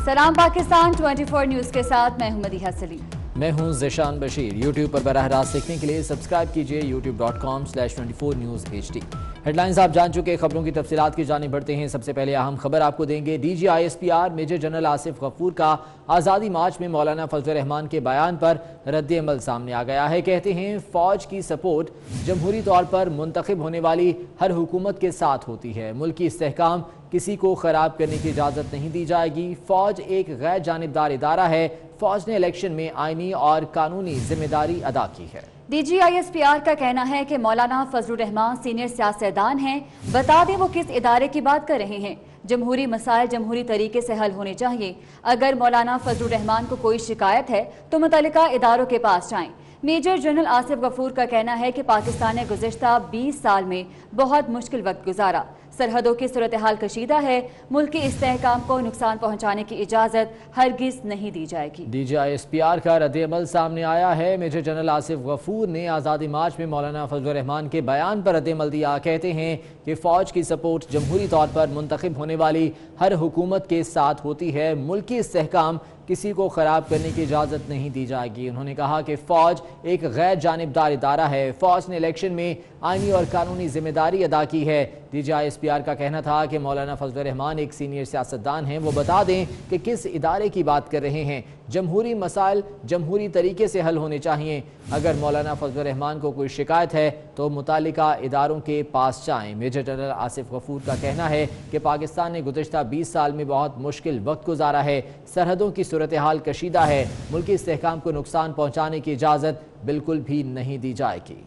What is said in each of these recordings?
सलाम पाकिस्तान 24 न्यूज़ के साथ मैं हूं मदीहा सलीम। मैं हूं ज़िशान बशीर। यूट्यूब पर बराह रास्त देखने के लिए सब्सक्राइब कीजिए youtube.com/24 News HD। हेडलाइंस आप जान चुके, खबरों की तफसीलात की जानिब बढ़ते हैं। सबसे पहले अहम खबर आपको देंगे। DG ISPR major general Asif Ghafoor का आज़ादी मार्च में मौलाना फजल रहमान के बयान पर रद्द अमल सामने आ गया है। कहते हैं फ़ौज की सपोर्ट जमहूरी तौर पर मुंतखब होने वाली हर हुकूमत के साथ होती है। मुल्की इस्तेहकाम किसी को ख़राब करने की इजाज़त नहीं दी जाएगी। फ़ौज एक गैर जानिबदार इदारा है। फ़ौज ने इलेक्शन में आईनी और कानूनी जिम्मेदारी अदा की है। DG ISPR का कहना है कि मौलाना फजल रहमान सीनियर सियासतदान हैं। बता दें वो किस इदारे की बात कर रहे हैं। जमहूरी मसाइल जमहूरी तरीके से हल होने चाहिए। अगर मौलाना फजल रहमान को कोई शिकायत है तो मुतल्लिका इदारों के पास जाएं। मेजर जनरल आसिफ गफूर का कहना है कि पाकिस्तान ने गुज़िश्ता 20 साल में बहुत मुश्किल वक्त गुजारा। सरहदों की सूरत हाल कशीदा है। मुल्क के इस्तेहकाम को नुकसान पहुंचाने की इजाज़त हरगिज़ नहीं दी जाएगी। DG ISPR का रद्द अमल सामने आया है। मेजर जनरल आसिफ गफूर ने आज़ादी मार्च में मौलाना फजल रहमान के बयान पर रद्द अमल दिया। कहते हैं कि फ़ौज की सपोर्ट जमहूरी तौर पर मुंतखब होने वाली हर हुकूमत के साथ होती है। मुल्की इस्तेहकाम किसी को ख़राब करने की इजाज़त नहीं दी जाएगी। उन्होंने कहा कि फ़ौज एक गैर जानिबदार इदारा है। फ़ौज ने इलेक्शन में आईनी और कानूनी जिम्मेदारी अदा की है। DG ISPR का कहना था कि मौलाना फजल रहमान एक सीनियर सियासतदान हैं। वो बता दें कि किस इदारे की बात कर रहे हैं। जमहूरी मसाइल जमहूरी तरीके से हल होने चाहिए। अगर मौलाना फजल रहमान को कोई शिकायत है तो मुतालिका इदारों के पास जाएं। मेजर जनरल आसिफ गफूर का कहना है कि पाकिस्तान ने गुज़िश्ता 20 साल में बहुत मुश्किल वक्त गुजारा है। सरहदों की सूरत हाल कशीदा है। मुल्की इस्तेहकाम को नुकसान पहुँचाने की इजाज़त बिल्कुल भी नहीं दी जाएगी।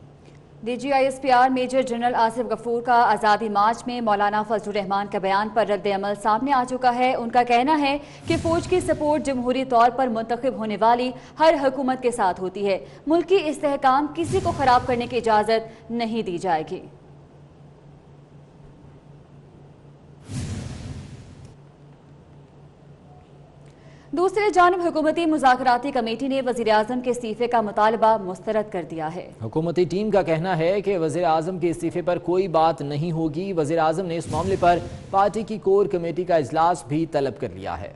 DG ISPR major general Asif Ghafoor का आज़ादी मार्च में मौलाना फजल रहमान के बयान पर रद्द अमल सामने आ चुका है। उनका कहना है कि फ़ौज की सपोर्ट जमहूरी तौर पर मुंतखब होने वाली हर हुकूमत के साथ होती है। मुल्की इस्तेहकाम किसी को ख़राब करने की इजाज़त नहीं दी जाएगी। दूसरी जानिब हुकूमती मुज़ाकराती कमेटी ने वज़ीर आज़म के इस्तीफ़े का मुतालबा मुस्तरद कर दिया है। हुकूमती टीम का कहना है कि वज़ीर आज़म के इस्तीफ़े पर कोई बात नहीं होगी। वज़ीर आज़म ने इस मामले पर पार्टी की कोर कमेटी का इजलास भी तलब कर लिया है।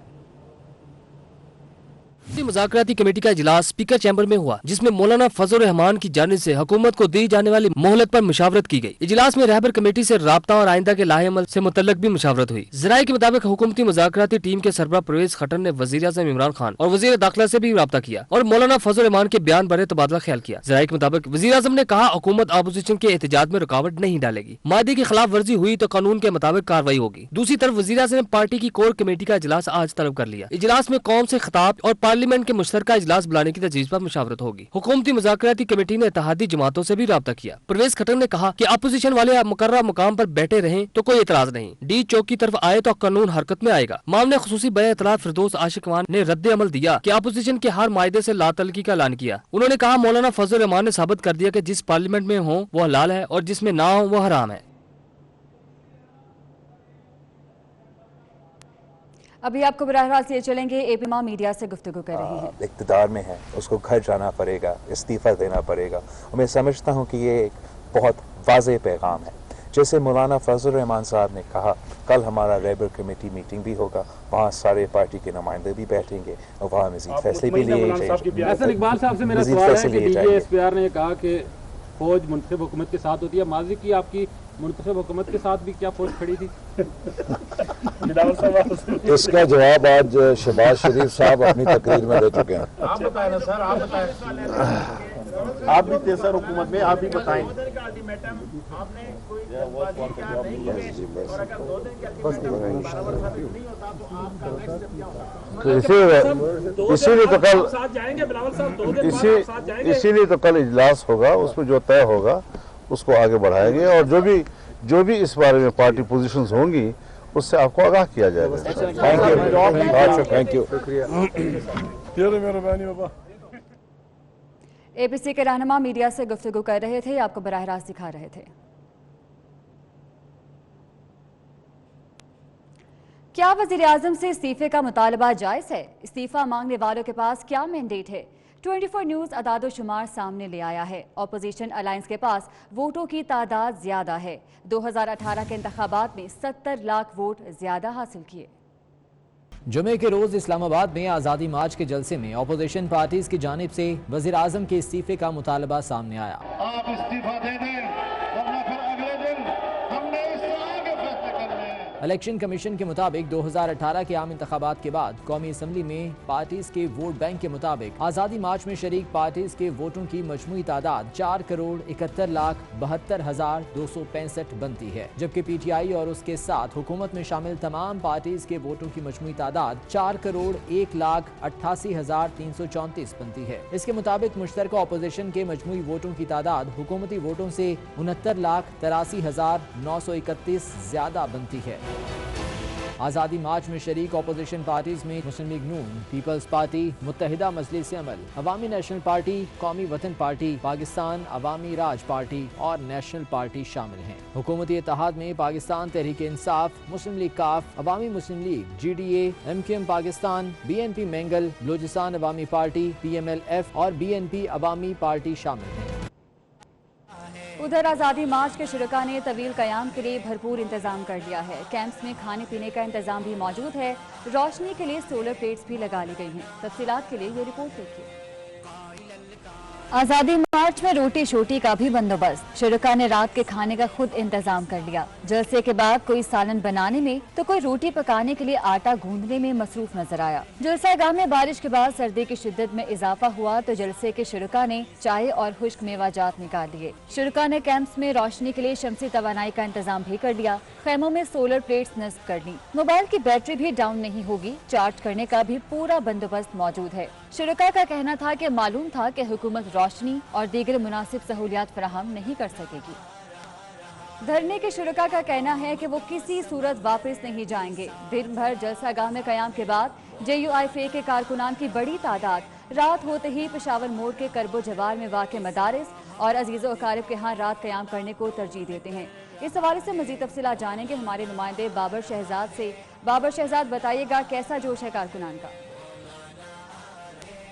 मुज़ाकराती कमेटी का इजलास स्पीकर चैम्बर में हुआ, जिसमें मौलाना फजल रहमान की जानिब से हुकूमत को दी जाने वाली मोहलत पर मुशावरत की गई। इजलास में रहबर कमेटी से राब्ता और आइंदा के लाहे अमल से मुतल्लक भी मुशावरत हुई। ज़राए के मुताबिक हुकूमती मुज़ाकराती टीम के सरबराह परवेज खट्टर ने वज़ीर आज़म इमरान खान और वज़ीर दाखिला से भी राब्ता किया और मौलाना फजल रहमान के बयान बारे तबादला ख्याल किया। ज़राए के मुताबिक वज़ीर आज़म ने कहा हुकूमत अपोजिशन के एहतजाज में रुकावट नहीं डालेगी। मादे की खिलाफ वर्जी हुई तो कानून के मुताबिक कार्रवाई होगी। दूसरी तरफ वज़ीर आज़म ने पार्टी की कोर कमेटी का इजलास आज तलब कर लिया। इजलास में कौम से खिताब और पार्लियामेंट के मुश्तरका इजलास बुलाने की तजवीज़ पर मुशावरत होगी। हुकूमती मुज़ाकराती कमेटी ने इत्तेहादी जमातों से भी राब्ता किया। परवेज खट्टर ने कहा कि अपोजिशन वाले मुकर्रर मुकाम पर बैठे रहें तो कोई एतराज नहीं। डी चौक की तरफ आए तो कानून हरकत में आएगा। मामले खुसूसी बया इतलात फिरदौस आशिक खान ने रद्द अमल दिया कि अपोजिशन के हर मायदे से लातलकी का ऐलान किया। उन्होंने कहा मौलाना फजल रहमान ने साबित कर दिया कि जिस पार्लियामेंट में हो वो हलाल है और जिसमें ना हो वो हराम है। अभी आपको बराह रास्त ये चलेंगे एपीमा मीडिया से गुफ्तगू कर रहे हैं। इक़्तिदार में है, उसको घर जाना पड़ेगा, इस्तीफ़ा देना पड़ेगा। और मैं समझता हूँ कि ये एक बहुत वाज़ेह पैगाम है। जैसे मौलाना फजल रहमान साहब ने कहा, कल हमारा रहबर कमेटी मीटिंग भी होगा, वहाँ सारे पार्टी के नुमाइंदे भी बैठेंगे और वहाँ मज़ीद फैसले भी लिए जाएंगे। ऐसा इकबाल साहब से मेरा सवाल है कि DG ISPR ने कहा कि फौज मुंतखब हुकूमत के साथ होती है। माजी की आपकी मुंतखब हुकूमत के साथ भी क्या फौज खड़ी थी? इसका जवाब आज शहबाज शरीफ साहब अपनी तकरीर में दे चुके हैं। आप बताएं ना सर, आप बताएं। आप भी थे सर हुकूमत में, आप भी बताएं। इसीलिए तो कल इजलास होगा, उसमें जो तय होगा उसको आगे बढ़ाएंगे और जो भी इस बारे में पार्टी पोजीशंस होंगी उससे आपको आगाह किया जाएगा। Thank you. APC के रहनुमा मीडिया से गुफ्तगू कर रहे थे, आपको बराह रास्त दिखा रहे थे। क्या वज़ीर आज़म से इस्तीफे का मुतालबा जायज़ है? इस्तीफा मांगने वालों के पास क्या मैंडेट है? 24 न्यूज़ अदादो शुमार सामने ले आया है। अपोजिशन अलायंस के पास वोटों की तादाद ज्यादा है। 2018 के इंतखाबात में 70 लाख वोट ज्यादा हासिल किए। जुमे के रोज इस्लामाबाद में आज़ादी मार्च के जलसे में अपोजिशन पार्टीज की जानिब से वज़ीर आज़म के इस्तीफे का मुतालबा सामने आया। आप इस्तीफा दे दें वरना फिर अगले दिन हमने इससे आगे फैसले करने हैं। इलेक्शन कमीशन के मुताबिक 2018 के आम इंतखाबात के बाद कौमी असम्बली में पार्टीज के वोट बैंक के मुताबिक आज़ादी मार्च में शरीक पार्टीज के वोटों की मजमूई तादाद 4,71,72,265 बनती है, जबकि PTI और उसके साथ हुकूमत में शामिल तमाम पार्टीज के वोटों की मजमूई तादाद 4,01,88,334 बनती है। इसके मुताबिक मुश्तरका अपोजिशन के मजमूई वोटों की तादाद हुकूमती वोटों से 69,83,931 ज्यादा बनती है। आज़ादी मार्च में शरीक अपोजिशन पार्टीज में Muslim League Noon, People's Party, Muttahida Majlis Amal, Awami National Party, Qaumi Watan Party, Pakistan Awami Raj Party और नेशनल पार्टी शामिल हैं। हुकूमती इत्तेहाद में Pakistan Tehreek Insaf, Muslim League Qaaf, Awami Muslim League, GDA, MQM Pakistan, BNP Mengal, Balochistan Awami Party, PMLF और BNP अवामी पार्टी शामिल हैं। उधर आज़ादी मार्च के शुरका ने तवील क़याम के लिए भरपूर इंतजाम कर लिया है। कैंप्स में खाने पीने का इंतजाम भी मौजूद है। रोशनी के लिए सोलर प्लेट्स भी लगा ली गई हैं। तफसीलात के लिए ये रिपोर्ट देखिए। आज़ादी मार्च में रोटी शोटी का भी बंदोबस्त। शुरका ने रात के खाने का खुद इंतजाम कर लिया। जलसे के बाद कोई सालन बनाने में तो कोई रोटी पकाने के लिए आटा गूंदने में मसरूफ नजर आया। जलसा गाह में बारिश के बाद सर्दी की शिद्दत में इजाफा हुआ तो जलसे के शुरका ने चाय और खुश्क मेवाजात निकाल लिए। शुरका ने कैंप्स में रोशनी के लिए शमसी तवानाई का इंतजाम भी कर लिया। खैमों में सोलर प्लेट्स नस्ब कर ली। मोबाइल की बैटरी भी डाउन नहीं होगी, चार्ज करने का भी पूरा बंदोबस्त मौजूद है। शुरका का कहना था कि मालूम था कि हुकूमत रोशनी और दीगर मुनासिब सहूलियात फराहम नहीं कर सकेगी। धरने के शुरका का कहना है कि वो किसी सूरत वापस नहीं जाएंगे। दिन भर जलसा गाह में कयाम के बाद JUIFA के कारकुनान की बड़ी तादाद रात होते ही पेशावर मोड़ के करबो जवार में वाक़ मदारिस और अजीज़ो अकारिब के यहाँ रात कयाम करने को तरजीह देते हैं। इस हवाले से मज़ीद तफसीलात जानेंगे हमारे नुमाइंदे बाबर शहजाद से। बाबर शहजाद, बताइएगा कैसा जोश है कारकुनान का?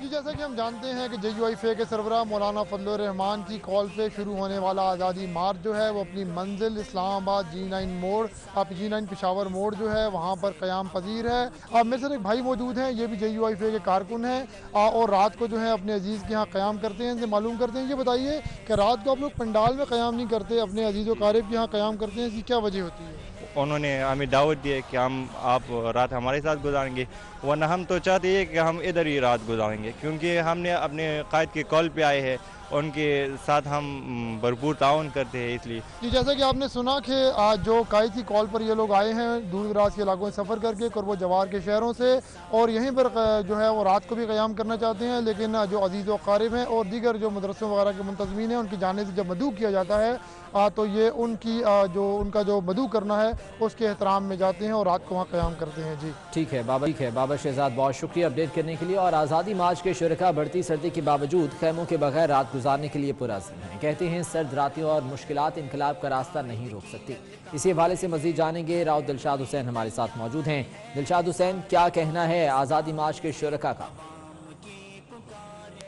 जी, जैसा कि हम जानते हैं कि JUIFA के सरबराह मौलाना फजलुर रहमान की कॉल पे शुरू होने वाला आज़ादी मार्च जो है वो अपनी मंजिल इस्लामाबाद G9 मोड़, G9 पेशावर मोड़ जो है वहाँ पर क़याम पजीर है। अब मेरे साथ एक भाई मौजूद हैं, ये भी JUIFA के कारकुन हैं और रात को जो है अपने अजीज़ के यहाँ क़याम करते हैं। इनसे मालूम करते हैं। ये बताइए कि रात को आप लोग पंडाल में क़याम नहीं करते, अपने अजीज़ व क़ारिब के यहाँ क़याम करते हैं, इसकी क्या वजह होती है? उन्होंने हमें दावत दी है कि आप रात हमारे साथ गुजारेंगे, वरना हम तो चाहते हैं कि हम इधर ही रात गुजारेंगे, क्योंकि हमने अपने कायद के कॉल पे आए हैं, उनके साथ हम भरपूर ताउन करते हैं। इसलिए जी, जैसा कि आपने सुना कि आज जो कायद की कॉल पर ये लोग आए हैं दूर दराज के इलाकों में सफ़र करके करबो जवार के शहरों से, और यहीं पर जो है वो रात को भी क़याम करना चाहते हैं, लेकिन जो अजीज़ व क़ारिब हैं और दीगर जो मदरसों वगैरह के मुंतज़मीन हैं उनकी जानिब से जब मदऊ किया जाता है तो ये उनका जो मदऊ करना है उसके एहतराम में जाते हैं और रात को वहाँ क़याम करते हैं। जी ठीक है बाबर शहजाद, बहुत शुक्रिया अपडेट करने के लिए। और आज़ादी मार्च के शुरका बढ़ती सर्दी के बावजूद खैमों के बगैर रात गुजारने के लिए पुरअज़्म हैं। कहते हैं सर्द रातें और मुश्किलात इनकलाब का रास्ता नहीं रोक सकती। इसी हवाले से मज़ीद जानेंगे। राव दिलशाद हुसैन हमारे साथ मौजूद हैं। दिलशाद हुसैन, क्या कहना है आज़ादी मार्च के शुरका का?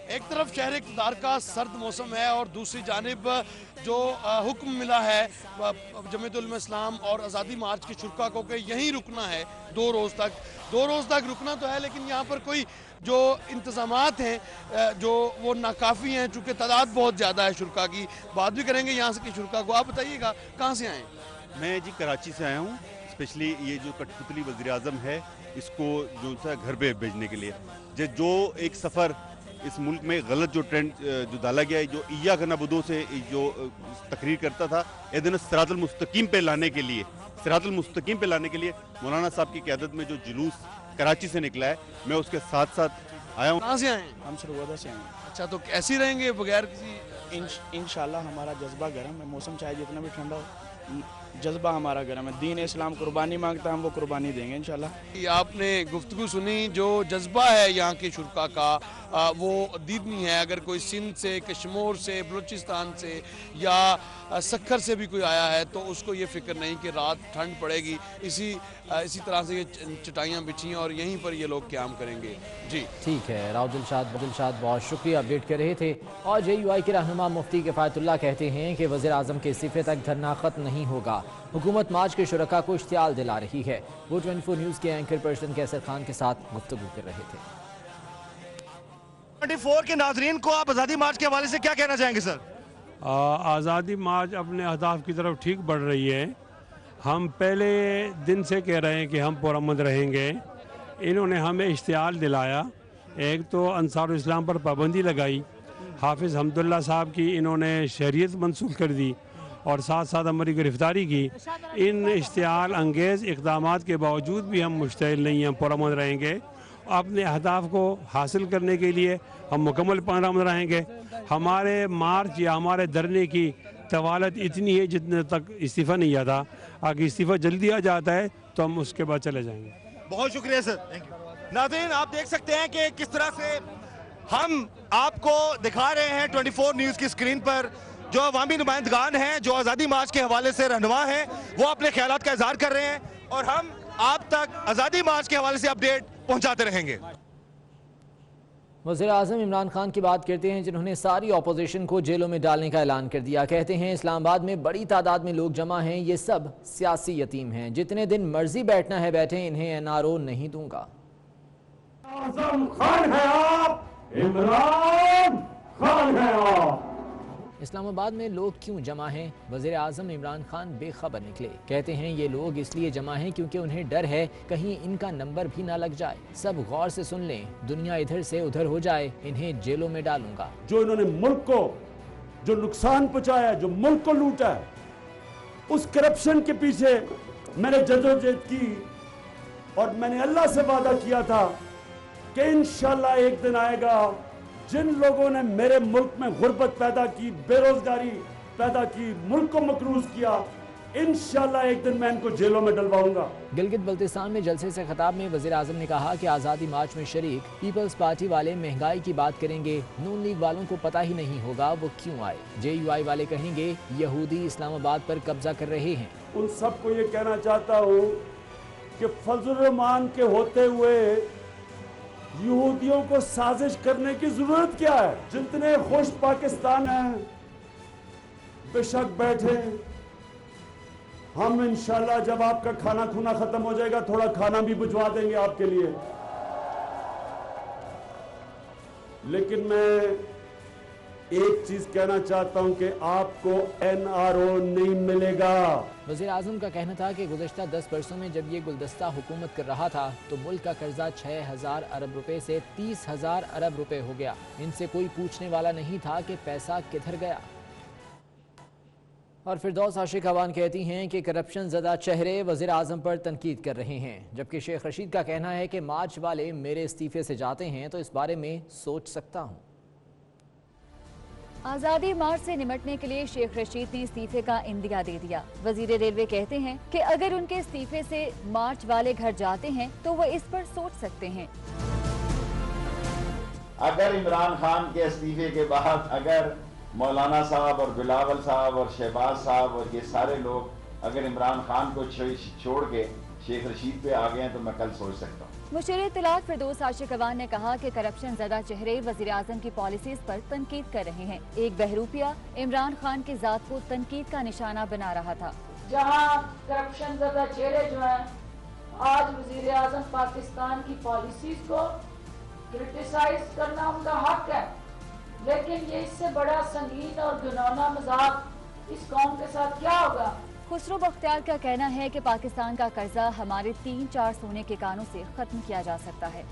एक तरफ शहर इक़्तिदार का सर्द मौसम है और दूसरी जानिब जो हुक्म मिला है जमीयत उलमा इस्लाम और आज़ादी मार्च के शुरका को कि यहीं रुकना है 2 रोज़ तक रुकना तो है, लेकिन यहाँ पर कोई जो इंतज़ामात हैं जो वो नाकाफ़ी हैं, चूँकि तादाद बहुत ज़्यादा है शुरका की। बात भी करेंगे यहाँ से कि शुरका को। आप बताइएगा कहाँ से आए? मैं जी कराची से आया हूँ। स्पेशली ये जो कठपुतली वज़ीर आज़म है इसको जो सा घर पे भेजने के लिए, जो एक सफ़र इस मुल्क में गलत जो ट्रेंड जो डाला गया है, जो इय्याक नअबुदु से जो तकरीर करता था, इहदिना सिरातल मुस्तकीम पे लाने के लिए मौलाना साहब की क़यादत में जो जुलूस कराची से निकला है, मैं उसके साथ साथ आया हूँ। कहाँ से आए? हम सरगोदा से आए। अच्छा, तो कैसे रहेंगे बगैर किसी? इंशाल्लाह हमारा जज्बा गर्म है। मौसम चाहे जितना भी ठंडा हो, जज्बा हमारा गर्म है। दीन इस्लाम कुर्बानी मांगता है, हम वो कुर्बानी देंगे इंशाल्लाह। आपने गुफ्तगू सुनी, जो जज्बा है यहाँ के शुरका का वो दीदनी है। अगर कोई सिंध से, कश्मीर से, बलूचिस्तान से या सखर से भी कोई आया है तो उसको ये फिक्र नहीं कि रात ठंड पड़ेगी। इसी तरह से ये चटाइयाँ बिछी हैं और यहीं पर ये लोग क़याम करेंगे। जी ठीक है। राव दिलशाद बहुत शुक्रिया अपडेट कर रहे थे। और JUI के रहनुमा मुफ्ती किफ़ायतुल्लाह कहते हैं कि वज़ीर आज़म के इस्तीफे तक धरना ख़त्म नहीं होगा। हुकूमत मार्च के शुरका को इश्तियाल दिला रही है। वो 24 न्यूज़ के एंकर पर्सन कैसर खान के साथ गुफ्तगू कर रहे थे। 24 के नाजरीन को आप आज़ादी मार्च के हवाले से क्या कहना चाहेंगे सर? आज़ादी मार्च अपने अहदाफ की तरफ ठीक बढ़ रही है। हम पहले दिन से कह रहे हैं कि हम पुरअमन रहेंगे। इन्होंने हमें इश्तियाल दिलाया। एक तो अंसारुल इस्लाम पर पाबंदी लगाई, हाफिज़ हमदुल्ला साहब की इन्होंने शरीयत मंसूख कर दी और साथ साथ हमारी गिरफ्तारी की। इन इश्तियाल अंगेज़ इक़दामात के बावजूद भी हम मुश्तइल नहीं हैं, पुरअमन रहेंगे। अपने अहदाफ को हासिल करने के लिए हम मुकम्मल पुरअमन रहेंगे। हमारे मार्च या हमारे धरने की तवालत इतनी है जितने तक इस्तीफ़ा नहीं आता। अगर इस्तीफ़ा जल्दी आ जाता है तो हम उसके बाद चले जाएंगे। बहुत शुक्रिया सर, थैंक यू। नाज़रीन, आप देख सकते हैं कि किस तरह से हम आपको दिखा रहे हैं 24 न्यूज़ की स्क्रीन पर जो अवामी नुमाइंदगान हैं, जो आज़ादी मार्च के हवाले से रहनुमा हैं, वो अपने ख्यालात का इजहार कर रहे हैं और हम आप तक आज़ादी मार्च के हवाले से अपडेट पहुंचाते रहेंगे। वज़ीर आज़म इमरान खान की बात करते हैं जिन्होंने सारी अपोजिशन को जेलों में डालने का ऐलान कर दिया। कहते हैं इस्लामाबाद में बड़ी तादाद में लोग जमा हैं, ये सब सियासी यतीम हैं, जितने दिन मर्जी बैठना है बैठे, इन्हें NRO नहीं दूंगा। आज़म खान है आप, इमरान खान है आप। इस्लामाबाद में लोग क्यों जमा हैं? वज़ीर आज़म इमरान खान बेखबर निकले। कहते हैं ये लोग इसलिए जमा हैं क्योंकि उन्हें डर है कहीं इनका नंबर भी ना लग जाए। सब गौर से सुन लें, दुनिया इधर से उधर हो जाए, इन्हें जेलों में डालूंगा। जो इन्होंने मुल्क को जो नुकसान पहुंचाया, जो मुल्क को लूटा है, उस करप्शन के पीछे मैंने जदोजहद की और मैंने अल्लाह से वादा किया था कि इंशाल्लाह एक दिन आएगा जिन लोगों ने मेरे मुल्क में गुर्बत पैदा की, बेरोजगारी पैदा की, मुल्क को मकरूज किया, इंशाल्लाह एक दिन मैं इनको जेलों में डलवाऊंगा। गिलगित बल्तिस्तान में जलसे से खिताब में वज़ीर आज़म ने कहा कि आज़ादी मार्च में शरीक पीपल्स पार्टी वाले महंगाई की बात करेंगे, नून लीग वालों को पता ही नहीं होगा वो क्यों आए। JUI वाले कहेंगे यहूदी इस्लामाबाद पर कब्जा कर रहे हैं। उन सबको ये कहना चाहता हूँ कि फजल रहमान के होते हुए यहूदियों को साजिश करने की जरूरत क्या है? जितने खुश पाकिस्तान हैं बेशक बैठे, हम इंशाल्लाह जब आपका खाना खुना खत्म हो जाएगा थोड़ा खाना भी भिजवा देंगे आपके लिए। लेकिन मैं एक चीज कहना चाहता हूं कि आपको NRO नहीं मिलेगा। वज़ीर आज़म का कहना था कि गुज़श्ता 10 बरसों में जब ये गुलदस्ता हुकूमत कर रहा था तो मुल्क का कर्जा 6,000 अरब रुपए से 30,000 अरब रुपए हो गया। इनसे कोई पूछने वाला नहीं था कि पैसा किधर गया। और फिरदौस आशिक अवान कहती हैं कि करप्शन ज़दा चेहरे वज़ीर आज़म पर तनकीद कर रहे हैं, जबकि शेख रशीद का कहना है कि मार्च वाले मेरे इस्तीफे से जाते हैं तो इस बारे में सोच सकता हूँ। आज़ादी मार्च से निमटने के लिए शेख रशीद ने इस्तीफे का इंदिया दे दिया। वजीर रेलवे कहते हैं कि अगर उनके इस्तीफे से मार्च वाले घर जाते हैं तो वो इस पर सोच सकते हैं। अगर इमरान खान के इस्तीफे के बाद अगर मौलाना साहब और बिलावल साहब और शहबाज साहब और ये सारे लोग अगर इमरान खान को छोड़ के शेख रशीद पे आ गए हैं तो मैं कल सोच सकता हूँ। मुशीर इत्तलात फिरदौस आशिक अवान ने कहा कि करप्शन ज़्यादा चेहरे वज़ीर आज़म की पॉलिसीज पर तनकीद कर रहे हैं। एक बहरूपिया इमरान खान की जात को तनकीद का निशाना बना रहा था। जहाँ करप्शन ज़्यादा चेहरे जो हैं, आज वज़ीर आज़म पाकिस्तान की पॉलिसीज को क्रिटिसाइज करना उनका हक है, लेकिन ये इससे बड़ा संगीन और घिनौना मजाक इस कौम के साथ क्या होगा? खुसरो बख्तियार का कहना है कि पाकिस्तान का कर्जा हमारे 3-4 सोने के कानों से खत्म किया जा सकता है।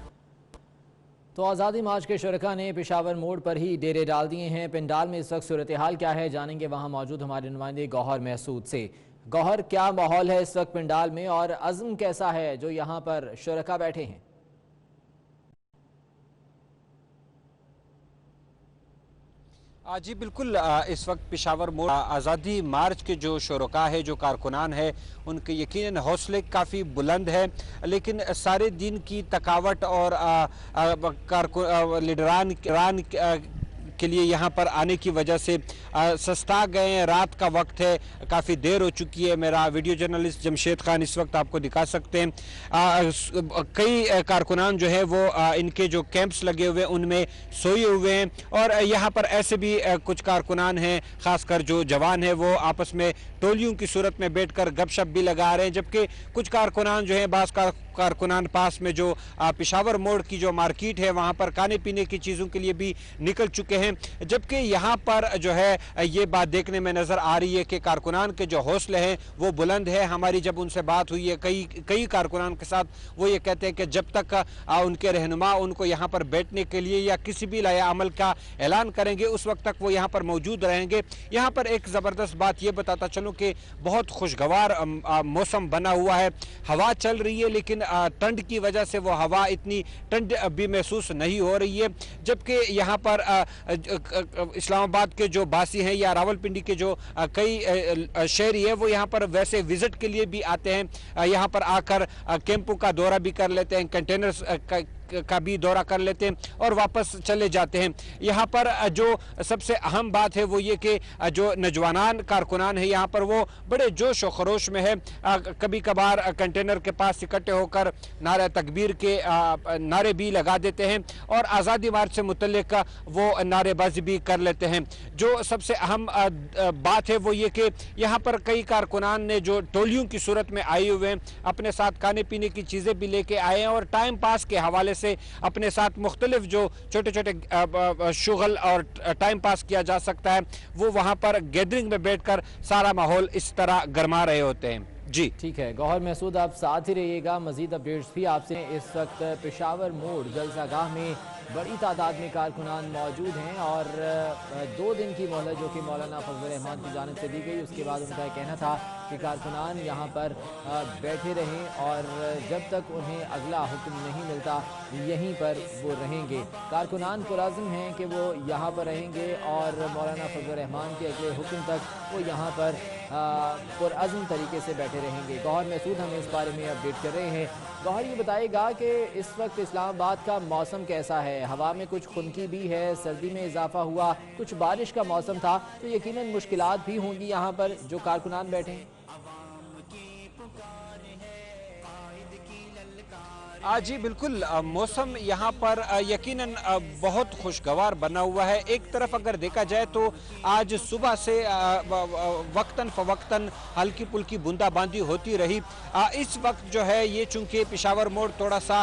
तो आज़ादी मार्च के शुरका ने पेशावर मोड़ पर ही डेरे डाल दिए हैं। पिंडाल में इस वक्त सूरत हाल क्या है जानेंगे वहाँ मौजूद हमारे नुमाइंदे गौहर महसूद से। गौहर, क्या माहौल है इस वक्त पिंडाल में और अज़्म कैसा है जो यहाँ पर शुरका बैठे हैं? जी बिल्कुल, इस वक्त पेशावर मोड़ आज़ादी मार्च के जो शुरका है, जो कारकुनान है, उनके यकीनन हौसले काफ़ी बुलंद है, लेकिन सारे दिन की थकावट और लीडरान के लिए यहाँ पर आने की वजह से सस्ता गए। रात का वक्त है, काफ़ी देर हो चुकी है। मेरा वीडियो जर्नलिस्ट जमशेद खान इस वक्त आपको दिखा सकते हैं कई कारकुनान जो है वो इनके जो कैंप्स लगे हुए हैं उनमें सोए हुए हैं, और यहाँ पर ऐसे भी कुछ कारकुनान हैं, खासकर जो जवान हैं वो आपस में टोलियों की सूरत में बैठकर गपशप भी लगा रहे हैं, जबकि कुछ कारकुनान जो हैं बास कारकुनान पास में जो पेशावर मोड़ की जो मार्केट है वहाँ पर खाने पीने की चीज़ों के लिए भी निकल चुके हैं। जबकि यहाँ पर जो है ये बात देखने में नज़र आ रही है कि कारकुनान के जो हौसले हैं वो बुलंद है। हमारी जब उनसे बात हुई है कई कारकुनान के साथ, वो ये कहते हैं कि जब तक उनके रहनुमा उनको यहाँ पर बैठने के लिए या किसी भी लाया अमल का ऐलान करेंगे उस वक्त तक वो यहाँ पर मौजूद रहेंगे। यहाँ पर एक ज़बरदस्त बात ये बताता चलूँ कि बहुत खुशगवार मौसम बना हुआ है, हवा चल रही है, लेकिन ठंड की वजह से वो हवा इतनी ठंड भी महसूस नहीं हो रही है। जबकि यहाँ पर इस्लामाबाद के जो बासी हैं या रावलपिंडी के जो कई शहरी है वो यहाँ पर वैसे विजिट के लिए भी आते हैं, यहाँ पर आकर कैंपों का दौरा भी कर लेते हैं, कंटेनर्स का भी दौरा कर लेते हैं और वापस चले जाते हैं। यहाँ पर जो सबसे अहम बात है वो ये कि जो नौजवान कारकुनान है यहाँ पर वो बड़े जोश और खरोश में है। कभी कभार कंटेनर के पास इकट्ठे होकर नारे तकबीर के नारे भी लगा देते हैं और आज़ादी मार्च से मुतल्लिक वो नारेबाजी भी कर लेते हैं। जो सबसे अहम बात है वो ये कि यहाँ पर कई कारकुनान ने जो टोलियों की सूरत में आए हुए हैं अपने साथ खाने पीने की चीज़ें भी लेके आए हैं और टाइम पास के हवाले से अपने साथ मुख्तलिफ जो छोटे छोटे शुगल और टाइम पास किया जा सकता है वो वहाँ पर गैदरिंग में बैठकर सारा माहौल इस तरह गरमा रहे होते हैं। जी ठीक है, गौहर महसूद आप साथ ही रहिएगा, मजीद अपडेट्स भी आपसे। इस वक्त पेशावर मोड़ जलसागाह में बड़ी तादाद में कारकुनान मौजूद हैं और 2 दिन की मोहलत जो कि मौलाना फजल रहमान की जानिब से दी गई, उसके बाद उनका कहना था कि कारकुनान यहाँ पर बैठे रहें और जब तक उन्हें अगला हुक्म नहीं मिलता यहीं पर वो रहेंगे। कारकुनान पुरज़्म हैं कि वो यहाँ पर रहेंगे और मौलाना फजल रहमान के अगले हुक्म तक वो यहाँ पर पुरअज़्म तरीके से बैठे रहेंगे। गौहर महसूद हमें इस बारे में अपडेट कर रहे हैं। गौहर ये बताएगा कि इस वक्त इस्लामाबाद का मौसम कैसा है? हवा में कुछ खुनकी भी है, सर्दी में इजाफा हुआ, कुछ बारिश का मौसम था, तो यकीनन मुश्किलात भी होंगी यहाँ पर जो कारकुनान बैठे हैं। जी बिल्कुल, मौसम यहाँ पर यकीनन बहुत खुशगवार बना हुआ है। एक तरफ अगर देखा जाए तो आज सुबह से वक्तन फवक्तन हल्की पुल्की बूंदाबांदी होती रही। इस वक्त जो है ये चूंकि पेशावर मोड़ थोड़ा सा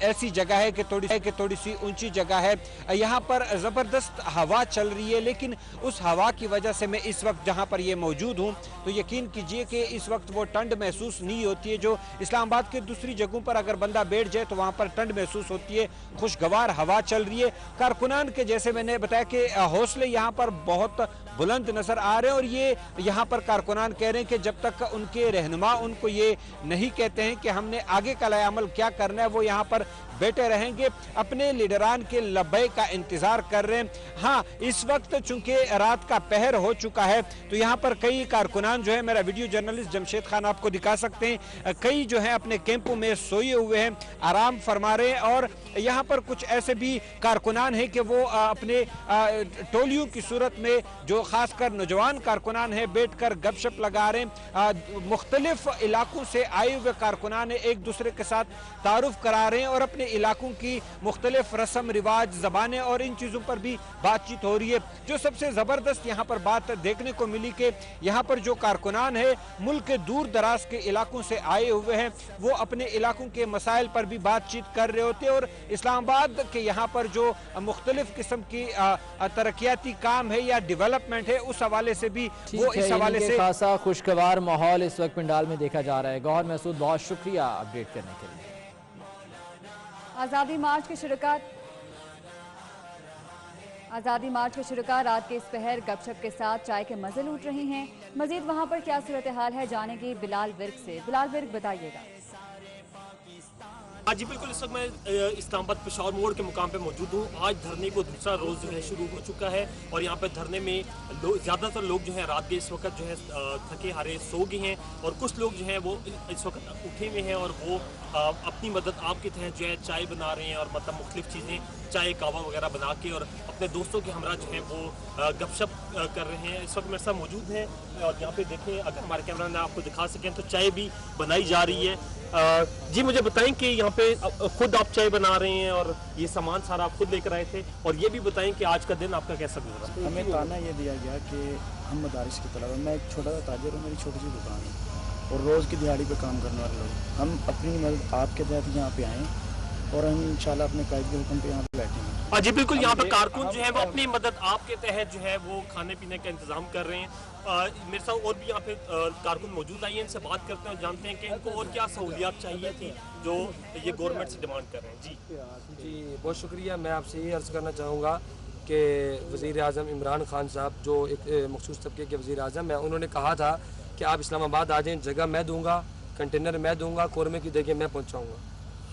ऐसी जगह है कि थोड़ी सी ऊंची जगह है, यहाँ पर ज़बरदस्त हवा चल रही है, लेकिन उस हवा की वजह से मैं इस वक्त जहाँ पर ये मौजूद हूँ तो यकीन कीजिए कि इस वक्त वो ठंड महसूस नहीं होती है जो इस्लामाबाद के दूसरी जगहों पर अगर बंदा बैठ जाए तो वहाँ पर ठंड महसूस होती है। खुशगवार हवा चल रही है। कारकुनान के जैसे मैंने बताया कि हौसले यहाँ पर बहुत बुलंद नजर आ रहे हैं और ये यहाँ पर कारकुनान कह रहे हैं कि जब तक उनके रहनुमा उनको ये नहीं कहते हैं कि हमने आगे का लाया अमल क्या करना है वो यहाँ पर बैठे रहेंगे, अपने लीडरान के लब्बे का इंतजार कर रहे हैं। हाँ, इस वक्त चूंकि रात का पहर हो चुका है तो यहाँ पर कई कारकुनान जो है, मेरा वीडियो जर्नलिस्ट जमशेद खान आपको दिखा सकते हैं, कई जो है अपने कैंपों में सोए हुए हैं, आराम फरमा रहे हैं। और यहाँ पर कुछ ऐसे भी कारकुनान हैं कि वो अपने टोलियों की सूरत में जो खासकर नौजवान कारकुनान है बैठकर गपशप लगा रहे हैं। मुख्तलिफ इलाकों से आए हुए कारकुनान एक दूसरे के साथ तारुफ करा रहे हैं और अपने इलाकों की मुख्तलिफ रस्म रिवाज ज़बानें और इन चीज़ों पर भी बातचीत हो रही है। जो सबसे ज़बरदस्त यहाँ पर बात देखने को मिली कि यहाँ पर जो कारकुनान है मुल्क के दूर दराज के इलाकों से आए हुए हैं, वो अपने इलाकों के मसाइल पर भी बातचीत कर रहे होते हैं और इस्लामाबाद के यहाँ पर जो मुख्तलिफ किस्म की तरक्याती काम है या डेवलपमेंट है उस हवाले से भी वो इस हवाले से खासा खुशगवार माहौल इस वक्त पंडाल में देखा जा रहा है। गौहर महसूद, बहुत शुक्रिया अपडेट करने के लिए। आज़ादी मार्च के शुरका रात के इस पहर गपशप के साथ चाय के मजे लूट रही हैं। मजीद वहां पर क्या सूरत हाल है जानेंगे बिलाल विर्क से। बिलाल विर्क, बताइएगा। जी बिल्कुल, इस वक्त मैं इस्लामाबाद पेशावर मोड़ के मुकाम पे मौजूद हूँ। आज धरने को दूसरा रोज़ जो है शुरू हो चुका है और यहाँ पे धरने में ज़्यादातर लोग जो हैं रात के इस वक्त जो है थके हारे सो गए हैं और कुछ लोग जो हैं वो इस वक्त उठे हुए हैं और वो अपनी मदद आपके तहत जो है चाय बना रहे हैं और मतलब मुख्तलिफ चीज़ें चाय कावा वगैरह बना के और अपने दोस्तों के हमरा जो है वो गपशप कर रहे हैं। इस वक्त मेरे साथ मौजूद हैं और यहाँ पे देखें, अगर हमारे कैमरा में आपको दिखा सकें तो चाय भी बनाई जा रही है। जी मुझे बताएं कि यहाँ पे खुद आप चाय बना रहे हैं और ये सामान सारा आप खुद लेकर आए थे, और ये भी बताएं कि आज का दिन आपका कैसा गुजरा। हमें ताना ये दिया गया कि हम मदारिस की तलबा, मैं एक छोटा सा ताजिर हूँ, मेरी छोटी सी दुकान है और रोज़ की दिहाड़ी पे काम करने वाले लोग, हम अपनी मदद आपके तहत यहाँ पे आएँ और हम इंशाल्लाह अपने कायद के हुक्म पे यहाँ पे बैठेंगे। जी बिल्कुल, यहाँ पर कारकुन जो है वो अपनी मदद आपके तहत जो है वो खाने पीने का इंतजाम कर रहे हैं। मेरे साथ और भी यहाँ पे कारकुन मौजूद आई हैं, इनसे बात करते हैं और जानते हैं कि इनको और क्या सहूलियात चाहिए थी जो ये गवर्नमेंट से डिमांड कर रहे हैं। जी बहुत शुक्रिया। मैं आपसे ये अर्ज़ करना चाहूँगा कि वज़ीर-ए-आज़म इमरान खान साहब जो एक मखसूस तबके के वज़ीर-ए-आज़म हैं, उन्होंने कहा था कि आप इस्लामाबाद आ जाएँ, जगह मैं दूँगा, कंटेनर मैं दूँगा, कौरमे की जगह मैं पहुँचाऊँगा।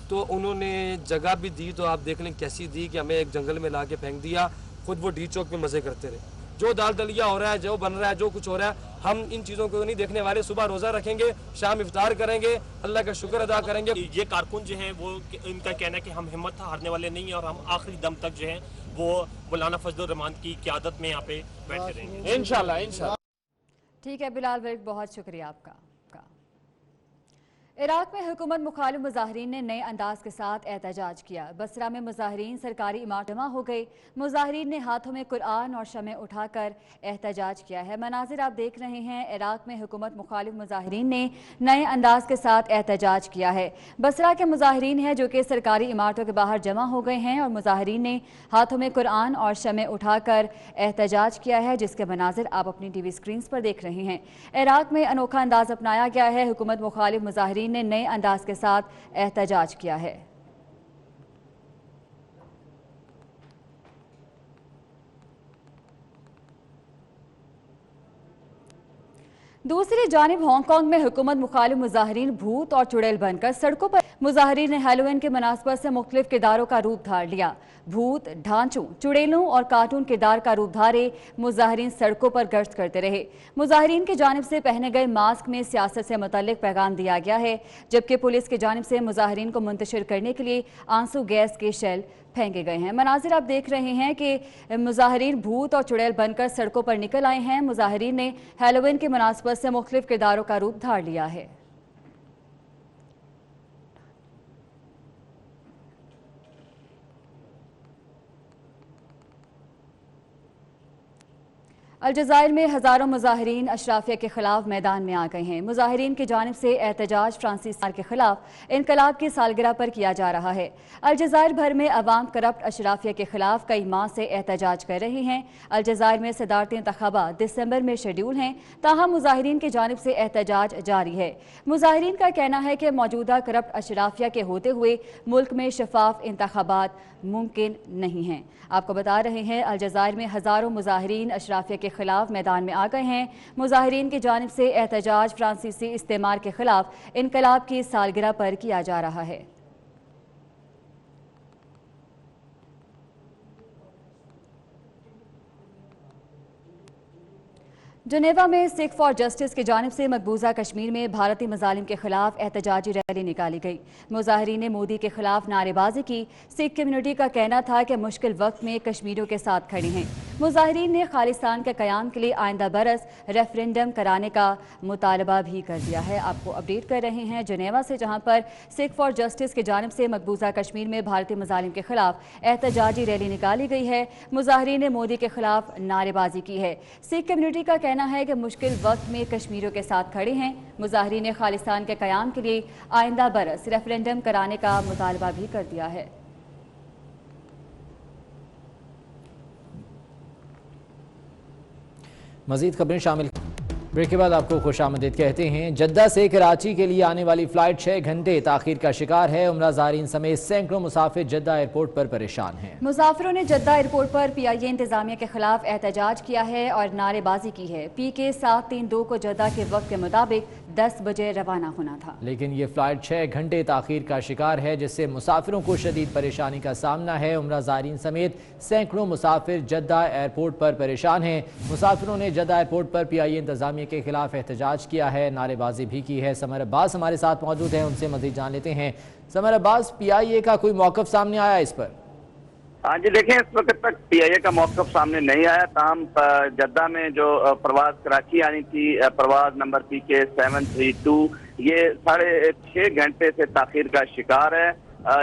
तो उन्होंने जगह भी दी, तो आप देख लें कैसी दी कि हमें एक जंगल में ला के फेंक दिया, खुद वो डी चौक पे मज़े करते रहे। जो दाल दलिया हो रहा है, जो बन रहा है, जो कुछ हो रहा है, हम इन चीज़ों को नहीं देखने वाले। सुबह रोज़ा रखेंगे, शाम इफ्तार करेंगे, अल्लाह का शुक्र अदा करेंगे। ये कारकुन जो हैं वो इनका कहना है कि हम हिम्मत हारने वाले नहीं हैं और हम आखिरी दम तक जो है वो मौलाना फजलुर रहमान की क़यादत में यहाँ पे बैठे रहेंगे इंशाल्लाह। ठीक है बिलाल वर्क, बहुत शुक्रिया आपका। इराक में हुकूमत मुखालिफ मुजाहरीन ने नए अंदाज के साथ एहतजाज किया। बसरा में मुजाहरीन सरकारी इमारत जमा हो गए। मुजाहरीन ने हाथों में कुरान और शमे उठाकर एहतजाज किया है। मनाजिर आप देख रहे हैं, इराक में हुकूमत मुखालिफ मुजाहरीन ने नए अंदाज के साथ एहतजाज किया है। बसरा के मुजाहरीन हैं जो कि सरकारी इमारतों के बाहर जमा हो गए हैं और मुजाहरीन ने हाथों में कुरान और शमे उठाकर एहतजाज किया है, जिसके मनाजिर आप अपनी टीवी स्क्रीन पर देख रहे हैं। इराक में अनोखा अंदाज अपनाया गया है। हुकूमत मुखालिफ मुजाहरीन ने नए अंदाज के साथ एहतजाज किया है। दूसरी जानिब हांगकांग में हुकूमत मुखालिफ मुजाहरीन भूत और चुड़ैल बनकर सड़कों पर मुजाहरीन ने हैलोवीन के मुनासबत से मुख्तलिफ किरदारों का रूप धार लिया। भूत, ढांचों, चुड़ैलों और कार्टून किरदार का रूप धारे मुजाहरीन सड़कों पर गश्त करते रहे। मुजाहरीन की जानिब से पहने गए मास्क में सियासत से मुतल्लिक पैगाम दिया गया है, जबकि पुलिस की जानिब से मुजाहरीन को मुंतशिर करने के लिए आंसू गैस के शेल फेंके गए हैं। मनाजिर आप देख रहे हैं कि मुजाहरीन भूत और चुड़ैल बनकर सड़कों पर निकल आए हैं। मुजाहरीन ने हैलोवीन की मुनासबत से मुख्तलिफ किरदारों का रूप धार लिया है। अलजज़ायर में हज़ारों मुजाहरीन अशराफिया के खिलाफ मैदान में आ गए हैं। मुजाहरीन की जानिब से एहतजाज फ्रांसीसी के खिलाफ इनकलाब की सालगिरह पर किया जा रहा है। अलजज़ायर भर में अवाम करप्ट अशराफिया के खिलाफ कई माह से एहतजाज कर रहे हैं। अलजज़ायर में सदारती इंतखाबात दिसंबर में शेड्यूल हैं, ताहम मुजाहरीन की जानिब से एहतजाज जारी है। मुजाहरीन का कहना है कि मौजूदा करप्ट अशराफिया के होते हुए मुल्क में शफाफ इंतखाबात मुमकिन नहीं हैं। आपको बता रहे हैं, अलजज़ायर में हज़ारों मुजाहरीन अशराफिया के खिलाफ मैदान में आ गए हैं। मुजाहरीन की जानिब से एहतजाज फ्रांसीसी इस्तेमार के खिलाफ इनकलाब की सालगिरह पर किया जा रहा है। जनेवा में सिख फॉर जस्टिस की जानिब से मकबूजा कश्मीर में भारतीय मजालिम के खिलाफ एहतजाजी रैली निकाली गई। मुजाहरीन ने मोदी के खिलाफ नारेबाजी की। सिख कम्युनिटी का कहना था कि मुश्किल वक्त में कश्मीरियों के साथ खड़े हैं। मुजाहरीन ने खालिस्तान के क़याम के लिए आइंदा बरस रेफरेंडम कराने का मुतालबा भी कर दिया है। आपको अपडेट कर रहे हैं जनेवा से, जहां पर सिख फॉर जस्टिस की जानिब से मकबूजा कश्मीर में भारतीय मजालिम के खिलाफ एहतजाजी रैली निकाली गई है। मुजाहरीन ने मोदी के खिलाफ नारेबाजी की है। सिख कम्युनिटी का कहना है कि मुश्किल वक्त में कश्मीरियों के साथ खड़े हैं। मुजाहरीन ने खालिस्तान के क़याम के लिए आइंदा बरस रेफरेंडम कराने का मुतालबा भी कर दिया है। मज़ीद खबरें शामिल ब्रेक के बाद आपको खुशामदीद कहते हैं। जद्दा से कराची के लिए आने वाली फ़्लाइट 6 घंटे ताख़ीर का शिकार है। उम्रा ज़ारीन समेत सैकड़ों मुसाफिर जद्दा एयरपोर्ट पर परेशान हैं। मुसाफिरों ने जद्दा एयरपोर्ट पर PIA इंतजामिया के खिलाफ एहतजाज किया है और नारेबाजी की है। PK 732 को जद्दा के वक्त के मुताबिक 10 बजे रवाना होना था। लेकिन ये फ़्लाइट 6 घंटे ताख़ीर का शिकार है, जिससे मुसाफिरों को शदीद परेशानी का सामना है। उम्रा ज़ायरीन समेत सैकड़ों मुसाफिर जद्दा एयरपोर्ट पर परेशान हैं। मुसाफिरों ने जद्दा एयरपोर्ट पर PIA इंतज़ामिया के खिलाफ एहतजाज किया है, नारेबाजी भी की है। समर अब्बास हमारे साथ मौजूद हैं, उनसे मज़ीद जान लेते हैं। समर अब्बास, PIA का कोई मौक़िफ़ सामने आया इस पर? हाँ जी, देखें, इस वक्त तक PIA का मौक़िफ़ सामने नहीं आया। ताहम जद्दा में जो प्रवास कराची आनी थी, प्रवास नंबर PK 732, ये 6.5 घंटे से ताख़ीर का शिकार है,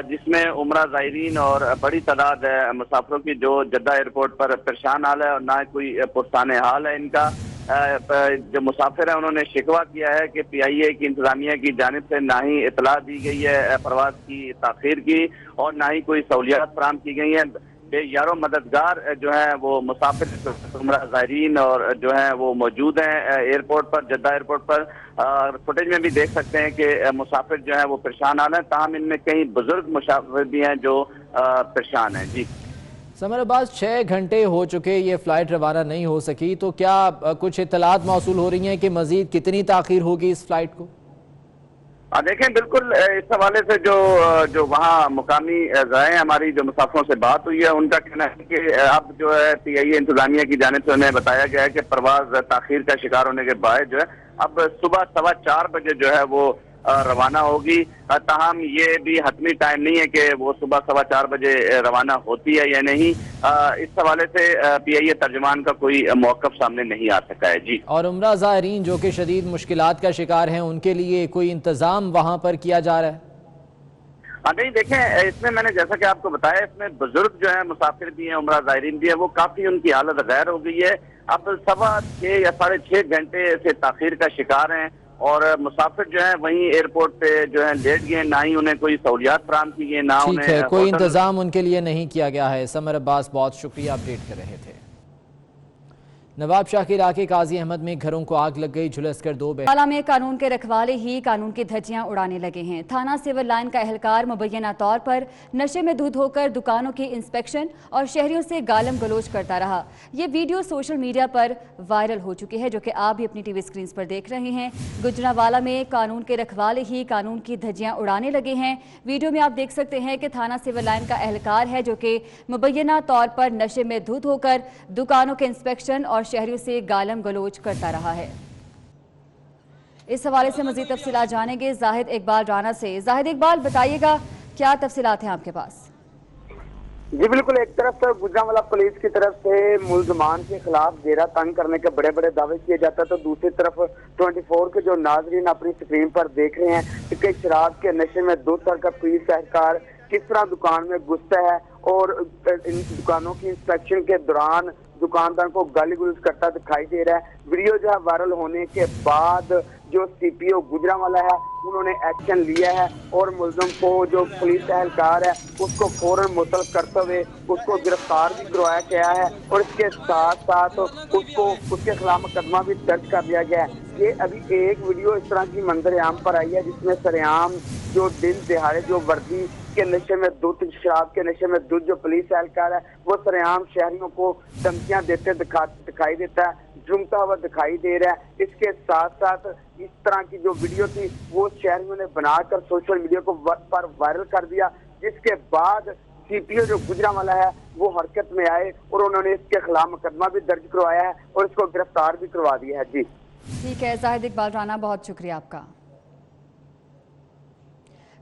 जिसमें उम्रा ज़ायरीन और बड़ी तादाद मुसाफिरों की जो जद्दा एयरपोर्ट पर परेशान हाल है और ना कोई पुरसाने हाल है इनका। जो मुसाफिर है उन्होंने शिकवा किया है कि PIA की इंतजामिया की जानिब से ना ही इतला दी गई है प्रवास की ताख़ीर की और ना ही कोई सहूलियात फराहम की गई हैं। बेयारो मददगार जो है वो मुसाफिर उम्रा ज़ायरीन और जो है वो मौजूद हैं एयरपोर्ट पर, जद्दा एयरपोर्ट पर। फुटेज में भी देख सकते हैं कि मुसाफिर जो है वो परेशान हाल है, ताहम इनमें कई बुजुर्ग मुसाफिर भी हैं जो परेशान हैं। जी समर अब्बास, 6 घंटे हो चुके, ये फ़्लाइट रवाना नहीं हो सकी, तो क्या कुछ इत्तलात मौसूल हो रही हैं कि मज़ीद कितनी ताख़ीर होगी इस फ़्लाइट को? देखें, बिल्कुल इस हवाले से जो वहाँ मुकामी ज़राए हमारी जो मुसाफिरों से बात हुई है, उनका कहना है कि अब जो है PIA इंतजामिया की जानिब से उन्हें बताया गया है कि परवाज़ ताख़ीर का शिकार होने के बाद जो है अब सुबह 4:15 बजे जो है वो रवाना होगी। ताहम ये भी हतमी टाइम नहीं है कि वो सुबह 4:15 बजे रवाना होती है या नहीं। इस हवाले से PIA तर्जुमान का कोई मौक़िफ़ सामने नहीं आ सका है। जी, और उम्रा ज़ायरीन जो कि शदीद मुश्किलात का शिकार हैं, उनके लिए कोई इंतज़ाम वहाँ पर किया जा रहा है? नहीं, देखें, इसमें मैंने जैसा कि आपको बताया, इसमें बुजुर्ग जो है मुसाफिर भी हैं, उम्रा ज़ायरीन भी है, वो काफ़ी उनकी हालत गैर हो गई है। अब 6.25 या 6.5 घंटे से ताख़ीर का शिकार हैं और मुसाफिर जो है वहीं एयरपोर्ट पे जो है लेट गए, ना ही उन्हें कोई सहूलियात फराहम की गई, ना उन्हें कोई इंतजाम उनके लिए नहीं किया गया है। समर अब्बास, बहुत शुक्रिया, अपडेट कर रहे थे। नवाब शाह के इलाके काजी अहमद में घरों को आग लग गई, झुलसकर 2 पाला में कानून के रखवाले ही कानून की धज्जियां उड़ाने लगे हैं। थाना सिविल लाइन का एहलकार मुबैना तौर पर नशे में धुत होकर दुकानों की इंस्पेक्शन और शहरियों से गालम गलोच करता रहा। ये वीडियो सोशल मीडिया पर वायरल हो चुकी है, जो कि आप भी अपनी TV स्क्रीन पर देख रहे हैं। गुजरांवाला में कानून के रखवाले ही कानून की धज्जियां उड़ाने लगे हैं। वीडियो में आप देख सकते हैं कि थाना सिविल लाइन का एहलकार है, जो कि मुबैना तौर पर नशे में धुत होकर दुकानों के इंस्पेक्शन और शहरियों से गालम गलोच करता रहा है। इस हवाले से मजीद तफसीलात जानेंगे जाहिद इकबाल राना से। जाहिद इकबाल, बताइएगा क्या तफसीलात हैं आपके पास? जी बिल्कुल, एक तरफ गुजरांवाला पुलिस की तरफ से मुलजमान के खिलाफ घेरा तंग करने के बड़े बड़े दावे किए जाते हैं, तो दूसरी तरफ 24 के जो नाजरीन अपनी स्क्रीन पर देख रहे हैं कि शराब के नशे में धुत होकर पुलिस एहलकार किस तरह दुकान में घुसता है और इन दुकानों की इंस्पेक्शन के दौरान दुकानदार को गाली गलौज करता दिखाई दे रहा है। वीडियो जो है वायरल होने के बाद जो CPO गुजरांवाला है उन्होंने एक्शन लिया है और मुलजम को, जो पुलिस एहलकार है, उसको फौरन मुतलब करते हुए उसको गिरफ्तार भी करवाया गया है और इसके साथ साथ उसको उसके खिलाफ मुकदमा भी दर्ज कर दिया गया है। ये अभी एक वीडियो इस तरह की मंजर आम पर आई है जिसमें सरेआम जो दिन दिहाड़े जो वर्दी के नशे में धुत, शराब के नशे में धुत जो पुलिस एहलकार है वो सरेआम शहरियों को धमकियां देते दिखाई देता है, झूमता हुआ दिखाई दे रहा है। इसके साथ साथ इस तरह की जो वीडियो थी वो शहरियों ने बनाकर सोशल मीडिया पर वायरल कर दिया, जिसके बाद CPO जो गुजरांवाला है वो हरकत में आए और उन्होंने इसके खिलाफ मुकदमा भी दर्ज करवाया है और इसको गिरफ्तार भी करवा दिया है। जी ठीक है जाहिद इकबाल राना, बहुत शुक्रिया आपका।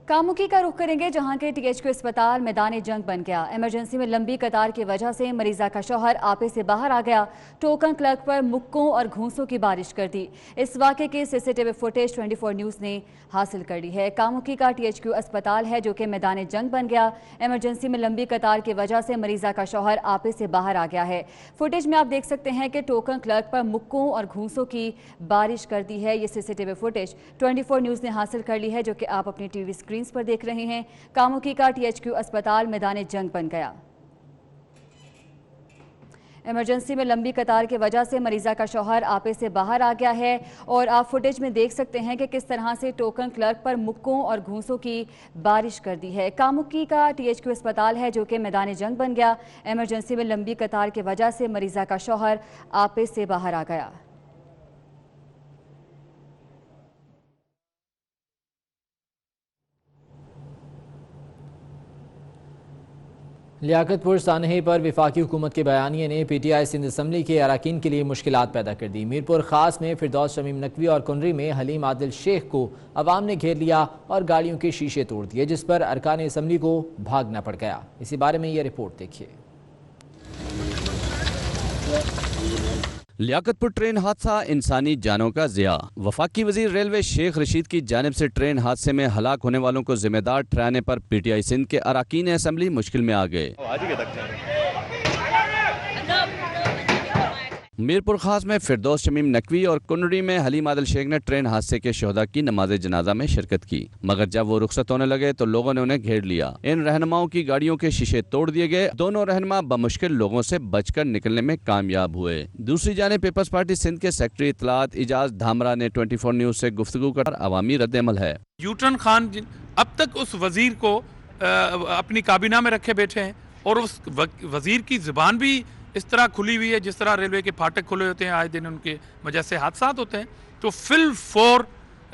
कामुकी का रुख करेंगे, जहां के THQ अस्पताल मैदान जंग बन गया। इमरजेंसी में लंबी कतार की वजह से मरीजा का शौहर आपे से बाहर आ गया। टोकन क्लर्क पर मुक्कों और घूंसों की बारिश कर दी। इस वाक़े की CCTV फुटेज 24 न्यूज़ ने हासिल कर ली है। कामुकी का THQ अस्पताल है जो कि मैदान जंग बन गया। इमरजेंसी में लंबी कतार की वजह से मरीजा का शौहर आपे से बाहर आ गया है। फुटेज में आप देख सकते हैं कि टोकन क्लर्क पर मुक्कों और घूंसों की बारिश कर दी है। ये CCTV फुटेज 24 न्यूज़ ने हासिल कर ली है, जो कि आप अपनी TV स्क्रीन पर देख रहे हैं। कामुकी का THQ अस्पताल मैदान जंग बन गया। इमरजेंसी में लंबी कतार की वजह से मरीजा का शौहर आपे से बाहर आ गया है और आप फुटेज में देख सकते हैं कि किस तरह से टोकन क्लर्क पर मुक्कों और घूंसों की बारिश कर दी है। कामुकी का THQ अस्पताल है जो कि मैदान जंग बन गया। इमरजेंसी में लंबी कतार की वजह से मरीजा का शौहर आपे से बाहर आ गया। लियाकतपुर सानहे पर वफाकी हुकूमत के बयानिए ने PTI सिंध असम्बली के अरकान के लिए मुश्किलात पैदा कर दी। मीरपुर खास में फिरदौस शमीम नकवी और कुनरी में हलीम आदिल शेख को अवाम ने घेर लिया और गाड़ियों के शीशे तोड़ दिए, जिस पर अरकान असम्बली को भागना पड़ गया। इसी बारे में ये रिपोर्ट देखिए। लियाकतपुर ट्रेन हादसा, इंसानी जानों का ज़िया। वफाकी वजीर रेलवे शेख रशीद की जानिब से ट्रेन हादसे में हलाक होने वालों को जिम्मेदार ठहराने पर PTI सिंध के अरकान असम्बली मुश्किल में आ गए। मीरपुर खास में फिरदौस शमीम नकवी और कुनरी में हलीम आदिल शेख ने ट्रेन हादसे के शोहदा की नमाज जनाजा में शिरकत की, मगर जब वो रुखसत होने लगे तो लोगों ने उन्हें घेर लिया। इन रहनुमाओं की गाड़ियों के शीशे तोड़ दिए गए। दोनों रहनुमा बमुश्किल लोगों से बचकर निकलने में कामयाब हुए। दूसरी जानिब पीपल्स पार्टी सिंध के सेक्रेटरी इत्तलात इजाज धामरा ने 24 न्यूज से गुफ्तगू कर अवामी रद्द-ए-अमल है। यूटन खान अब तक उस वजीर को अपनी काबीना में रखे बैठे हैं और उस वजीर की जुबान भी इस तरह खुली हुई है जिस तरह रेलवे के फाटक खुले होते हैं, आए दिन उनके वजह से हादसा होते हैं। तो फिल फोर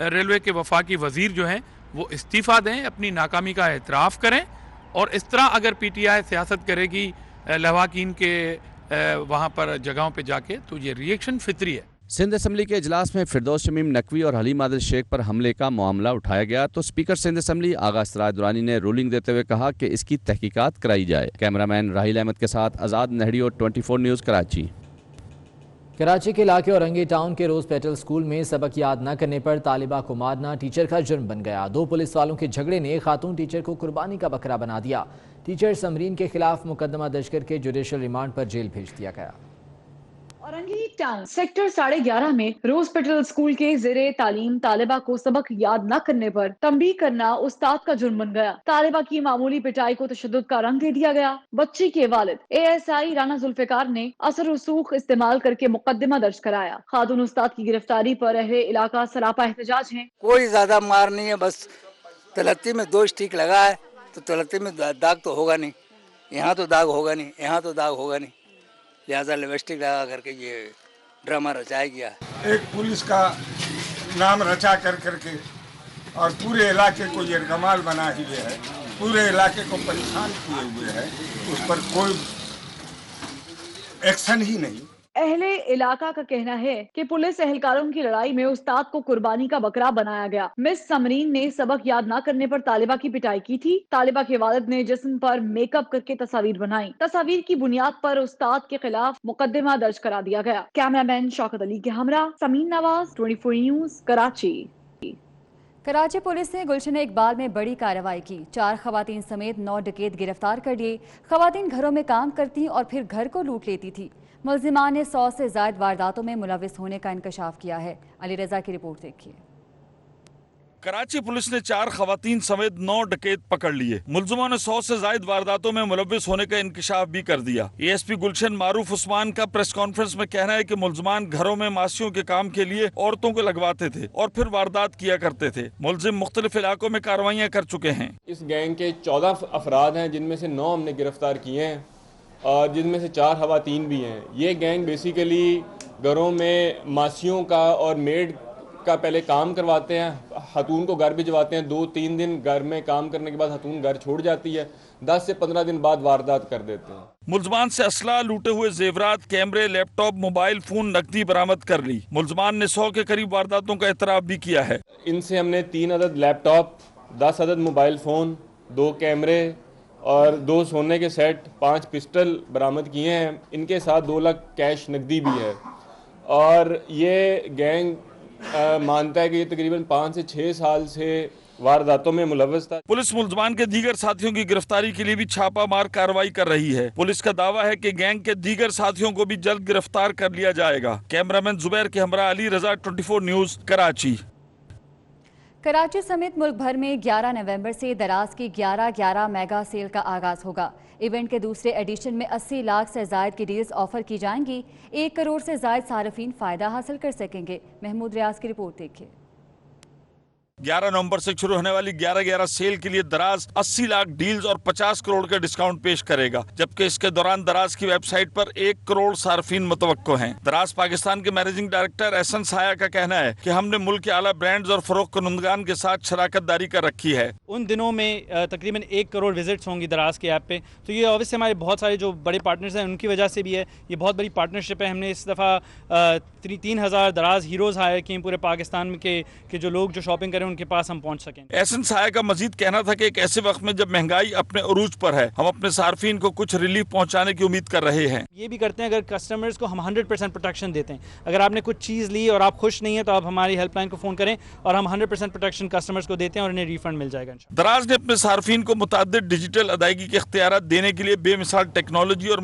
रेलवे के वफाकी वजीर जो हैं वो इस्तीफ़ा दें, अपनी नाकामी का एतराफ़ करें, और इस तरह अगर PTI सियासत करेगी लवाकीन के वहाँ पर जगहों पे जाके तो ये रिएक्शन फितरी है। सिंध असम्बली के इजलास में फिरदौस शमीम नकवी और हलीम आदिल शेख पर हमले का मामला उठाया गया तो स्पीकर सिंध असम्बली आगा सराय दुरानी ने रूलिंग देते हुए कहा कि इसकी तहकीकात कराई जाए। कैमरामैन राहिल अहमद के साथ आज़ाद नहड़ी और 24 न्यूज़ कराची। कराची के इलाके औरंगी टाउन के रोज पेटल स्कूल में सबक याद न करने पर तालिबा को मारना टीचर का जुर्म बन गया। 2 पुलिस वालों के झगड़े ने खातून टीचर को कुर्बानी का बकरा बना दिया। टीचर समरीन के खिलाफ मुकदमा दर्ज करके जुडिशल रिमांड पर जेल भेज दिया गया। औरंगी टाउन सेक्टर 11.5 में रोज पेटल स्कूल के ज़ेरे तालीम तालिबा को सबक याद न करने पर तंबीह करना उस्ताद का जुर्म बन गया। तालिबा की मामूली पिटाई को तशद्दुद का रंग दे दिया गया। बच्ची के वालिद ASI राना जुल्फिकार ने असर रसूख इस्तेमाल करके मुकदमा दर्ज कराया। खातून उस्ताद की गिरफ्तारी पर अहले इलाका सरापा एहतजाज है। कोई ज्यादा मार नहीं है, बस तलत्ती में 2 स्टिक लगा है तो तलत्ती में दाग तो होगा नहीं, यहाँ तो दाग होगा नहीं, यहाँ तो दाग होगा नहीं, लिहाजा लिपस्टिक लगा करके ये ड्रामा रचाया गया। एक पुलिस का नाम रचा करके और पूरे इलाके को ये कमाल बना हुए है, पूरे इलाके को परेशान किए हुए है, उस पर कोई एक्शन ही नहीं। अहले इलाका का कहना है कि पुलिस एहलकारों की लड़ाई में उस्ताद को कुर्बानी का बकरा बनाया गया। मिस समरीन ने सबक याद न करने पर तालिबा की पिटाई की थी। तालिबा के वालिद ने जिस्म पर मेकअप करके तस्वीर बनाई। तस्वीर की बुनियाद पर उस्ताद के खिलाफ मुकदमा दर्ज करा दिया गया। कैमरामैन शौकत अली के हमरा समीन नवाज, 24 न्यूज़, कराची। कराची पुलिस ने गुलशन इकबाल में बड़ी कार्रवाई की। 4 खवातीन समेत 9 डकैत गिरफ्तार कर लिए। खवातीन घरों में काम करती और फिर घर को लूट लेती थी। मुल्जिमान ने 100 से ज़ायद वारदातों में मुलविस होने का इंकशाफ किया है। अली रजा की रिपोर्ट देखिए। कराची पुलिस ने 4 खवातीन समेत 9 डकैत पकड़ लिए। मुल्जिमों ने 100 से ज़ायद वारदातों में मुलविस होने का इंकशाफ भी कर दिया। ASP गुलशन मारूफ उस्मान का प्रेस कॉन्फ्रेंस में कहना है कि मुल्जिमान घरों में मासियों के काम के लिए औरतों को लगवाते थे और फिर वारदात किया करते थे। मुल्जिम मुख्तलिफ इलाकों में कार्रवाइयाँ कर चुके हैं। इस गैंग के 14 अफराद हैं, जिनमें से 9 हमने गिरफ्तार किए हैं और जिनमें से 4 खवातीन भी हैं। ये गैंग बेसिकली घरों में मासियों का और मेड का पहले काम करवाते हैं, खातून को घर भिजवाते हैं। 2-3 दिन घर में काम करने के बाद खातून घर छोड़ जाती है, 10 से 15 दिन बाद वारदात कर देते हैं। मुल्जिमान से असला, लूटे हुए जेवरात, कैमरे, लैपटॉप, मोबाइल फोन, नकदी बरामद कर ली। मुल्जिमान ने 100 के करीब वारदातों का एतराफ़ भी किया है। इनसे हमने 3 अदद लैपटॉप, 10 अदद मोबाइल फ़ोन, 2 कैमरे और 2 सोने के सेट, 5 पिस्टल बरामद किए हैं। इनके साथ 2 लाख कैश नकदी भी है। और ये गैंग मानता है कि ये तकरीबन 5 से 6 साल से वारदातों में मुलव्वस था। पुलिस मुल्जिमान के दीगर साथियों की गिरफ्तारी के लिए भी छापामार कार्रवाई कर रही है। पुलिस का दावा है कि गैंग के दीगर साथियों को भी जल्द गिरफ्तार कर लिया जाएगा। कैमरामैन जुबैर के हमरा अली रजा, 24 न्यूज़, कराची। कराची समेत मुल्क भर में 11 नवंबर से दराज की 11-11 मेगा सेल का आगाज होगा। इवेंट के दूसरे एडिशन में 80 लाख से ज़ायद की डील्स ऑफर की जाएंगी। 1 करोड़ से ज़ायद सार्फिन फ़ायदा हासिल कर सकेंगे। महमूद रियाज की रिपोर्ट देखिए। 11 नवंबर से शुरू होने वाली 11/11 सेल के लिए दराज 80 लाख डील्स और 50 करोड़ का डिस्काउंट पेश करेगा, जबकि इसके दौरान दराज की वेबसाइट पर 1 करोड़ सार्फिन मुतवक्को हैं। दराज पाकिस्तान के मैनेजिंग डायरेक्टर एहसन साया का कहना है कि हमने मुल्क के आला ब्रांड्स और फरोख्त कुनंदगान के साथ शराकत दारी कर रखी है। उन दिनों में तकरीबन 1 करोड़ विजिट्स होंगी दराज के ऐप पे, तो ये ऑब्वियसली हमारे बहुत सारे जो बड़े पार्टनर्स हैं उनकी वजह से भी है। ये बहुत बड़ी पार्टनरशिप है। हमने इस दफ़ा 3000 दराज हीरोज़ हायर किए पूरे पाकिस्तान में कि जो लोग जो शॉपिंग करें उनके पास हम पहुंच सकें। एहसन साया का मजीद कहना था कि एक ऐसे वक्त में जब महंगाई अपने उरूज पर है, हम अपने सार्फिन को कुछ रिलीफ पहुंचाने की उम्मीद कर रहे हैं। ये भी करते हैं, अगर कस्टमर्स को हम 100% प्रोटेक्शन देते हैं। अगर आपने कुछ चीज़ ली और आप खुश नहीं है तो आप हमारी हेल्पलाइन को फ़ोन करें और हम 100% प्रोटेक्शन कस्टमर्स को देते हैं और इन्हें रिफंड मिल जाएगा। दराज ने अपने सार्फिन को मुतअद्दिद डिजिटल अदायगी के इख्तियारात देने के लिए बेमिसाल टेक्नोलॉजी और